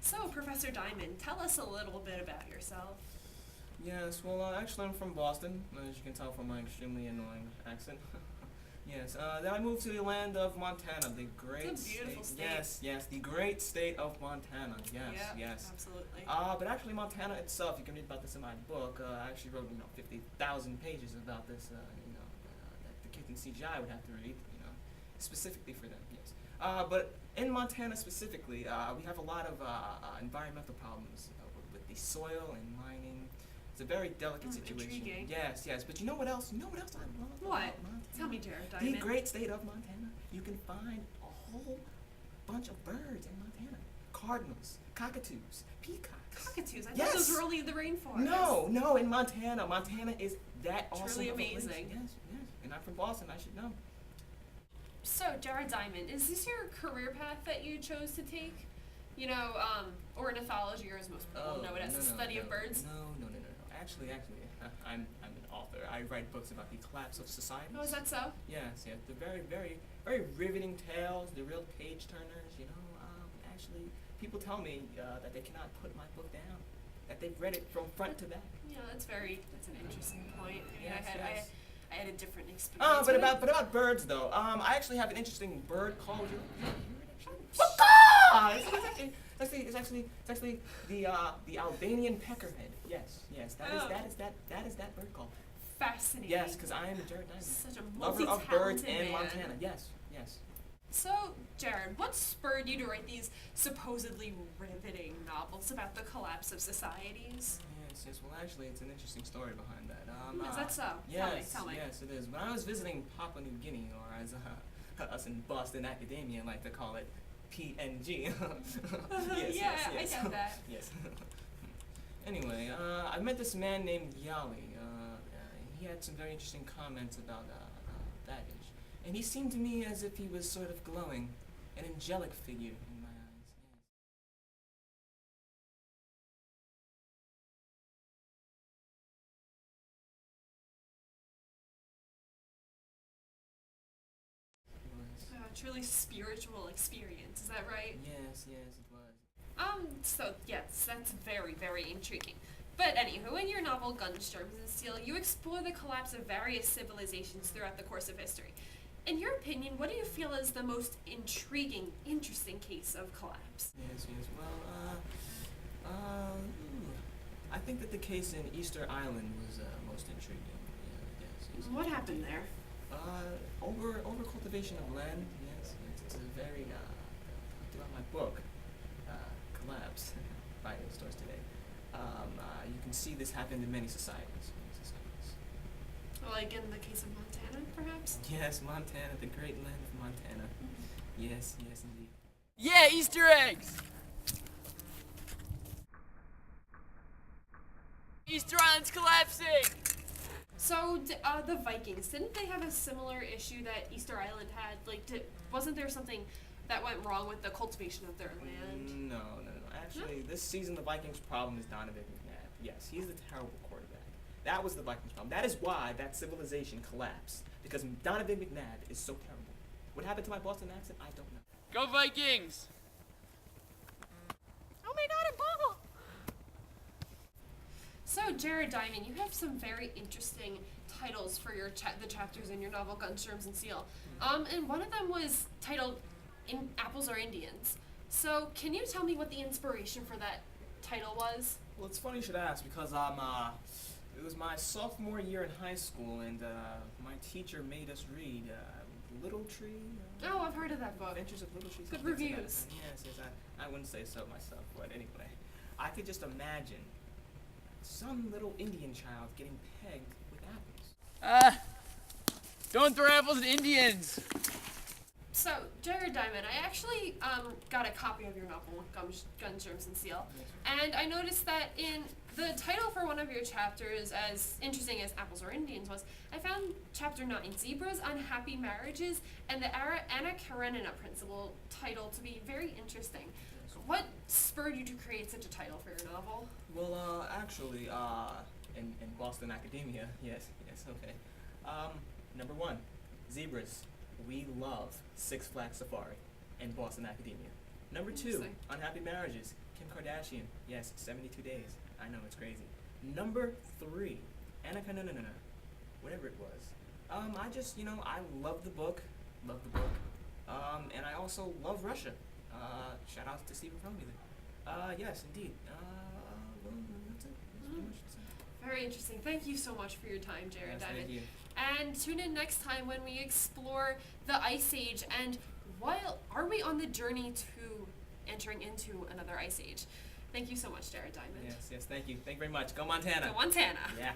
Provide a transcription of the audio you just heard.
So, Professor Diamond, tell us a little bit about yourself. Yes, well, actually, I'm from Boston, as you can tell from my extremely annoying accent. Yes, then I moved to the land of Montana, the great It's a beautiful state. Yes, the great state of Montana. Yes, Yeah, yes. absolutely. But actually, Montana itself, you can read about this in my book. I actually wrote, 50,000 pages about this, that the kids in CGI would have to read, specifically for them, yes. But in Montana specifically, we have a lot of environmental problems with the soil and mining. It's a very delicate situation. Intriguing. Yes, yes. But you know what else? You know what else I love What? about Montana? Tell me, Jared The Diamond. great state of Montana. You can find a whole bunch of birds in Montana. Cardinals, cockatoos, peacocks. Cockatoos. I Yes. thought those were only in the rainforest. No, in Montana. Montana is that awesome. Truly of a place. amazing. Yes, yes. And I'm from Boston, I should know. So, Jared Diamond, is this your career path that you chose to take? Ornithology, or as most people know it as the study of birds? No. Actually, I'm an author. I write books about the collapse of society. Oh, is that so? Yes. The very, very, very riveting tales, the real page turners, actually, people tell me that they cannot put my book down, that they've read it from front to back. Yeah, that's an interesting point. I mean, Yes. I had a different experience. But with it. about birds though, I actually have an interesting bird call. It's actually the Albanian peckerhead. Yes, that is that bird call. Fascinating. Yes, because I am Jared Diamond, Such a lover of birds multi-talented in man. Montana. Yes. So, Jared, what spurred you to write these supposedly riveting novels about the collapse of societies? Yes. Well, actually, it's an interesting story behind that. Is that so? Yes, Tell me. yes, it is. When I was visiting Papua New Guinea, or as us in Boston Academia like to call it, PNG. Yes. I get that. Yes. Anyway, I met this man named Yali. He had some very interesting comments about baggage. And he seemed to me as if he was sort of glowing, an angelic figure in my eyes. Yes. Truly spiritual experience, is that right? Yes, it was. So yes, that's very, very intriguing. But anywho, in your novel Guns, Germs, and Steel, you explore the collapse of various civilizations throughout the course of history. In your opinion, what do you feel is the most intriguing, interesting case of collapse? Yes. Well, I think that the case in Easter Island was most intriguing. Yes. What happened there? Over cultivation of land. Yes. It's a very throughout my book, Collapse, by stores today. You can see this happen in many societies. Like in the case of Montana, perhaps? Yes, Montana, the great land of Montana. Yes, indeed. Yeah, Easter eggs! Easter Island's collapsing! So, the Vikings, didn't they have a similar issue that Easter Island had? Wasn't there something that went wrong with the cultivation of their land? No. Actually, this season the Vikings' problem is Donovan McNabb. Yes, he's the terrible quarterback. That was the Vikings' problem. That is why that civilization collapsed. Because Donovan McNabb is so terrible. What happened to my Boston accent? I don't know. Go Vikings! Oh my god, a ball! So, Jared Diamond, you have some very interesting titles for your the chapters in your novel Guns, Germs, and Steel. And one of them was titled Apples Are Indians. So, can you tell me what the inspiration for that title was? Well, it's funny you should ask because it was my sophomore year in high school, and my teacher made us read Little Tree. Oh, I've heard of that book. Adventures of Little Tree. Good something like that. reviews. Yes, I wouldn't say so myself, but anyway, I could just imagine some little Indian child getting pegged with apples. Don't throw apples at Indians! So, Jared Diamond, I actually got a copy of your novel, Guns, Germs, and Steel, and I noticed that in the title for one of your chapters, as interesting as Apples or Indians was, I found Chapter 9, Zebras, Unhappy Marriages, and the Anna Karenina Principle title to be very interesting. What spurred you to create such a title for your novel? Well, actually, in Boston Academia, yes, okay. Number one, zebras. We love Six Flags Safari and Boston Academia. Number two, Interesting. unhappy marriages. Kim Kardashian. Yes, 72 days. I know, it's crazy. Number 3, Anna Karenina. Whatever it was. I just, I love the book. Love the book. And I also love Russia. Shout out to Stephen Fromme there. Yes, indeed. Well, that's it. That's pretty much it. Very interesting. Thank you so much for your time, Jared Yes, Diamond. thank you. And tune in next time when we explore the Ice Age and are we on the journey to entering into another Ice Age? Thank you so much, Jared Diamond. Yes, thank you. Thank you very much. Go Montana. Go Montana. Yeah.